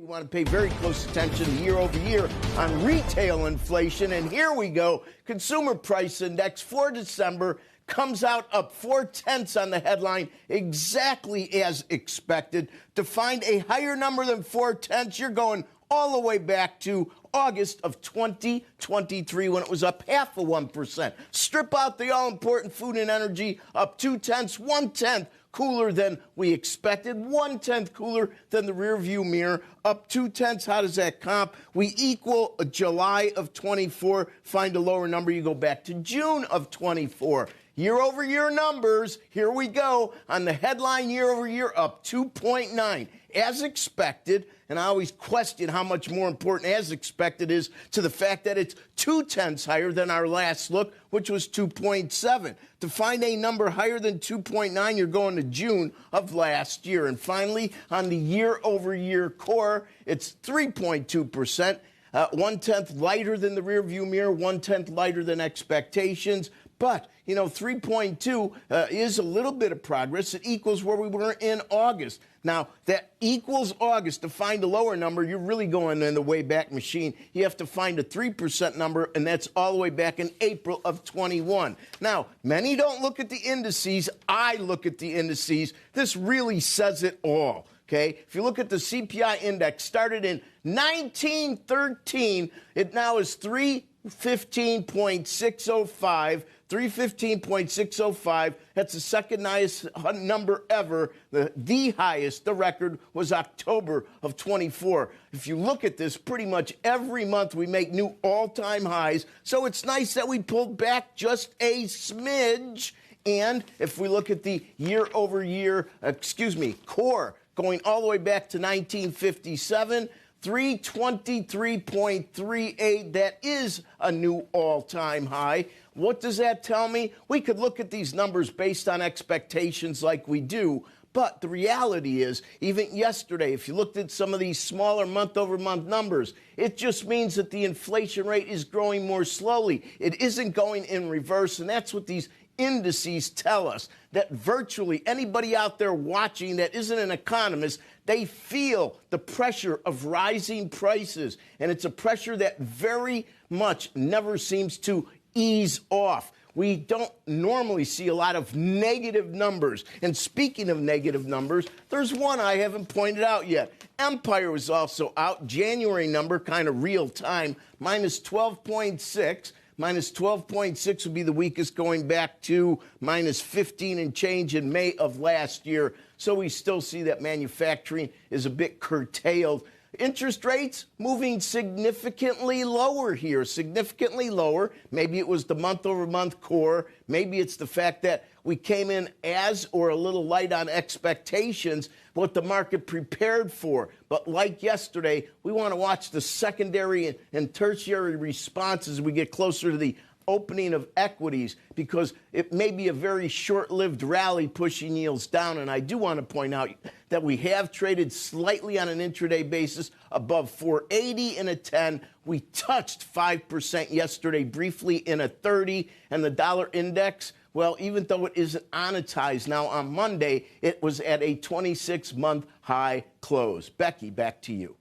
We want to pay very close attention year over year on retail inflation. And here we go. Consumer Price Index for December comes out up 0.4 on the headline, exactly as expected. To find a higher number than 0.4, you're going all the way back to August of 2023 when it was up 0.5%. Strip out the all-important food and energy, up 0.2, 1/10 cooler than we expected, 1/10 cooler than the rearview mirror, up 0.2. How does that comp? We equal July of 24. Find a lower number, you go back to June of 24. Year-over-year numbers, here we go. On the headline, year-over-year, up 2.9. As expected, and I always question how much more important as expected is to the fact that it's 0.2 higher than our last look, which was 2.7. To find a number higher than 2.9, you're going to June of last year. And finally, on the year-over-year core, it's 3.2%, 1/10 lighter than the rearview mirror, 1/10 lighter than expectations. But, 3.2 is a little bit of progress. It equals where we were in August. Now, that equals August. To find a lower number, you're really going in the Wayback Machine. You have to find a 3% number, and that's all the way back in April of 21. Now, many don't look at the indices. I look at the indices. This really says it all. Okay, if you look at the CPI index, started in 1913, it now is 315.605. 315.605. That's the second highest number ever. The highest, the record, was October of 24. If you look at this, pretty much every month we make new all-time highs. So it's nice that we pulled back just a smidge. And if we look at the year-over-year, core, going all the way back to 1957, 323.38. That is a new all-time high. What does that tell me? We could look at these numbers based on expectations like we do, but the reality is, even yesterday, if you looked at some of these smaller month-over-month numbers, it just means that the inflation rate is growing more slowly. It isn't going in reverse, and that's what these indices tell us, that virtually anybody out there watching that isn't an economist, they feel the pressure of rising prices, and it's a pressure that very much never seems to ease off. We don't normally see a lot of negative numbers. And speaking of negative numbers, there's one I haven't pointed out yet. Empire was also out. January number, kind of real time, minus 12.6. Minus 12.6 would be the weakest, going back to minus 15 and change in May of last year. So we still see that manufacturing is a bit curtailed. Interest rates moving significantly lower here, significantly lower. Maybe it was the month-over-month core. Maybe it's the fact that we came in as or a little light on expectations, what the market prepared for. But like yesterday, we want to watch the secondary and tertiary response as we get closer to the opening of equities, because it may be a very short-lived rally pushing yields down. And I do want to point out that we have traded slightly on an intraday basis above 480 in a 10. We touched 5% yesterday briefly in a 30. And the dollar index, well, even though it isn't monetized now on Monday, it was at a 26-month high close. Becky, back to you.